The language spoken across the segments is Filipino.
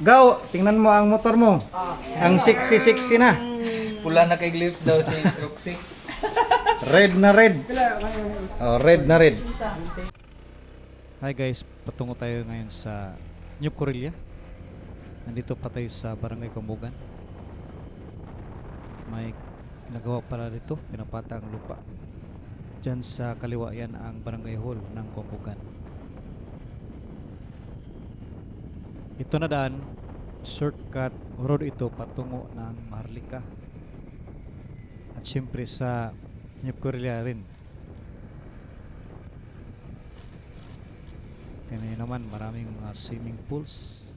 Gaw, tingnan mo ang motor mo. Ang sexy na. Pula na kay Glips daw si Roxy. Red na red. Oh, red na red. Hi guys, patungo tayo ngayon sa New Corilla. Nandito pa tayo sa Barangay Kambugan. May ginagawa pala dito, pinapata ang lupa. Diyan sa kaliwa yan ang Barangay Hall ng Kambugan. Ito na daan, shortcut road ito patungo ng Maharlika. At syempre sa New Corilla rin. Tingnan naman, maraming mga swimming pools.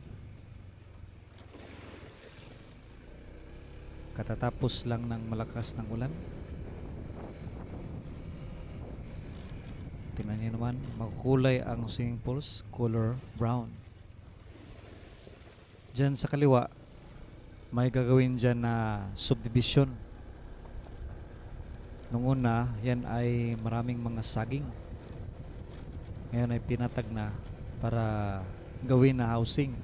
Katatapos lang ng malakas ng ulan. Tingnan niyo naman, makulay ang swimming pools, color brown. Diyan sa kaliwa, may gagawin dyan na subdivision. Nung una, yan ay maraming mga saging. Ngayon ay pinatag na para gawin na housing.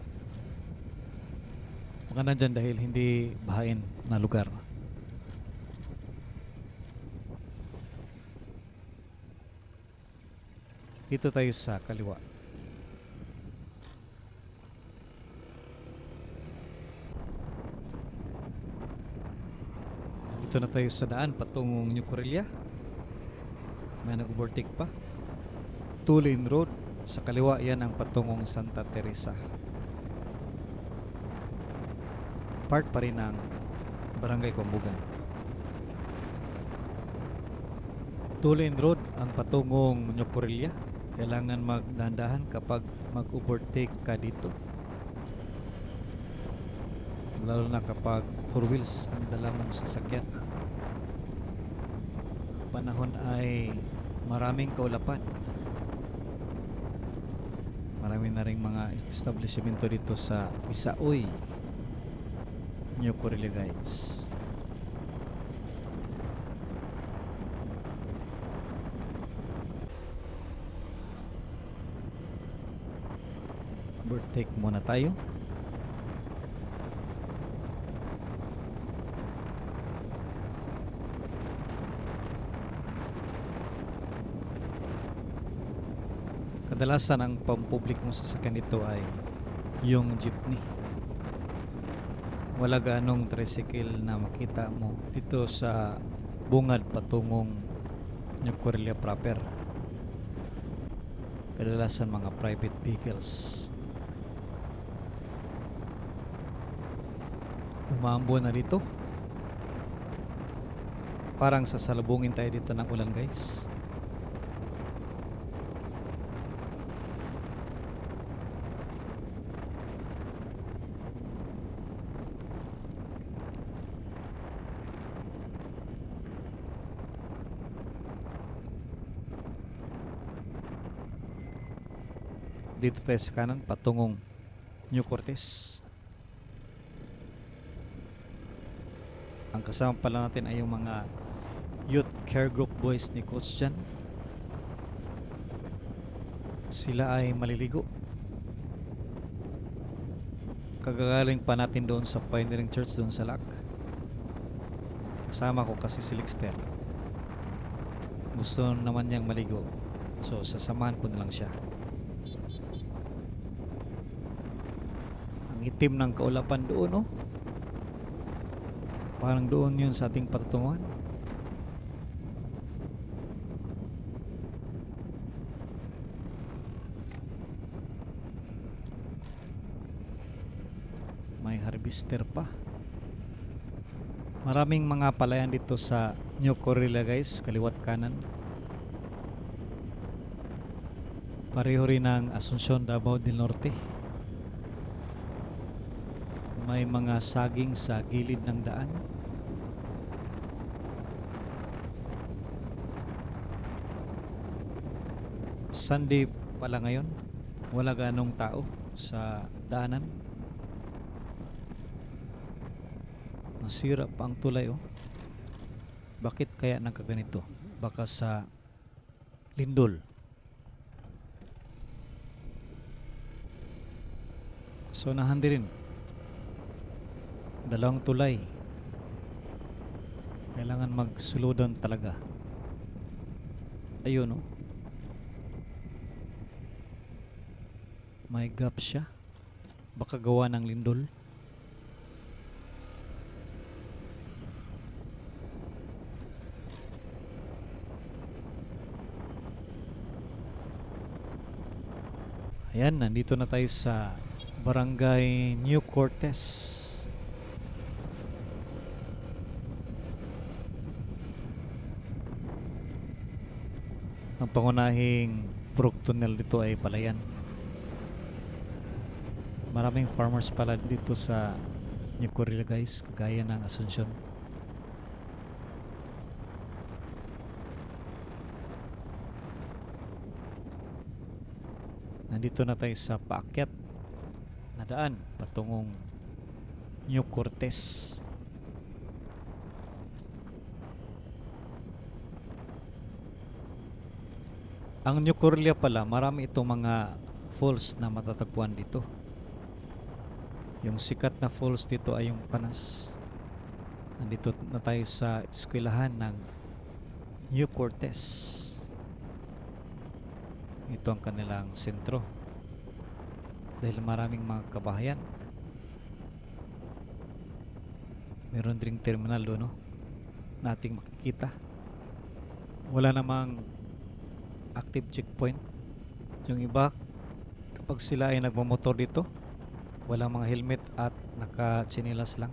Maganda dyan dahil hindi bahain na lugar. Dito tayo sa kaliwa. Dito na tayo sa daan patungong New Corilla. May nag-overtake pa. 2-lane road. Sa kaliwa yan ang patungong Santa Teresa. Part pa rin ng Barangay Kambugan. 2-lane road ang patungong New Corilla. Kailangan magdandahan kapag mag-overtake ka dito. Lalo na kapag 4 wheels ang dala mong sasakyan. Panahon ay maraming kaulapan. Marami na ring mga establishmento dito sa Isaoy, New Corilla guys. Overtake muna tayo. Kadalasan ang pampublikong sasakyan dito ay yung jeepney. Wala ganong tricycle na makita mo dito sa bungad patungong New Corilla proper. Kadalasan mga private vehicles. Umaambon na dito. Parang sasalubungin tayo dito ng ulan guys. Dito tayo sa kanan patungong New Cortez. Ang kasama pala natin ay yung mga youth care group boys ni Coach Jan. Sila ay maliligo. Kagagaling pa natin doon sa Pioneering Church doon sa Lac. Kasama ko kasi si Lixter. Gusto naman niyang maligo. So sasamahan ko na lang siya. Ang itim ng kaulapan doon, oh. Parang doon yun sa ating patutunguhan. May harvester pa. Maraming mga palayan dito sa New Corilla guys, kaliwat kanan. Pareho rin ng Asuncion, Davao del Norte. May mga saging sa gilid ng daan. Sunday pala ngayon. Wala ganong tao sa daanan. Nasira pa ang tulay, oh. Bakit kaya nagkaganito? Baka sa lindol. So nahandi rin dalawang tulay. Kailangan mag-slow down talaga. Ayun oh. May gap siya. Baka gawa ng lindol. Ayan, nandito na tayo sa Barangay New Cortez. Ang pangunahing purok tunnel dito ay palayan. Maraming farmers pala dito sa New Corilla guys, kagaya ng Asuncion. Nandito na tayo sa paakyat na daan patungong New Cortez. Ang New Corlia pala, marami itong mga falls na matatagpuan dito. Yung sikat na falls dito ay yung Panas. Nandito na tayo sa eskwelahan ng New Cortez. Ito ang kanilang sentro. Dahil maraming mga kabahayan. Meron ding terminal doon, no? Nating makikita. Wala namang active checkpoint. Yung iba, kapag sila ay nagmamotor dito, wala mga helmet at naka-chinilas lang.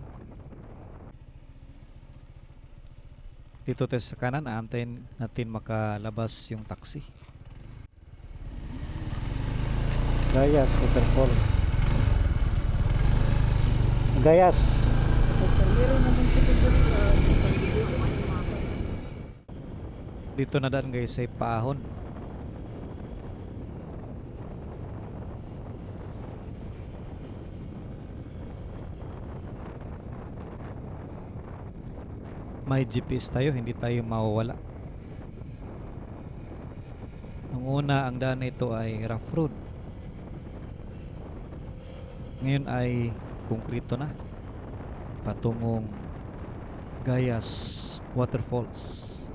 Dito tayo sa kanan, aantayin natin makalabas yung taxi. Gayas Waterfalls. Gayas. Dito na daan guys ay paahon. May GPS tayo, hindi tayo mawawala. Nung una ang daan na ito ay rough road. Ngayon ay konkrito na patungong Gayas Waterfalls.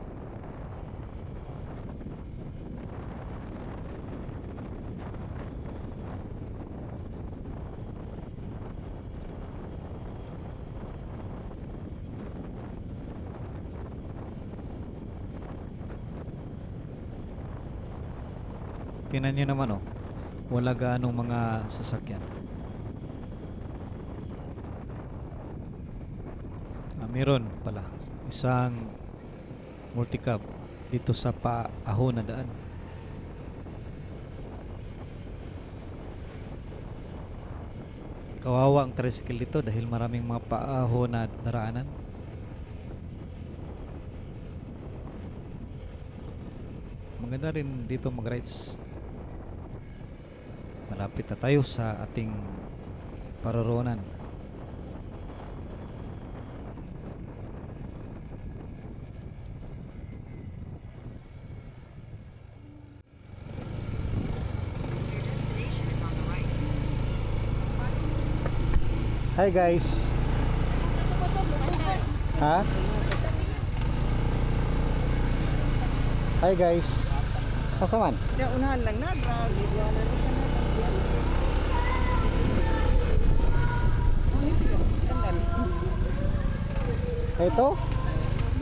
Tingnan nyo naman oh, wala gaanong mga sasakyan. Meron pala isang multicab dito sa paahon na daan. Kawawa ang tricycle dito dahil maraming mga paahon na daraanan. Maganda rin dito mag-rides. Malapit na tayo sa ating paroroonan. Hi guys. Ha? Hi guys. Kasaman? Ya unahan lang na, grabe. Ano siya? Kandan. Ito?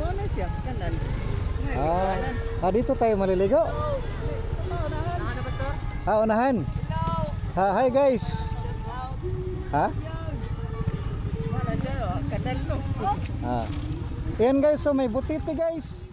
Ano siya? Kandan. Dito tayo maliligo. Unahan na, pastor? Unahan. Hi guys. Ha? Wala siya, kandan no. Ayan guys, so may butiti guys.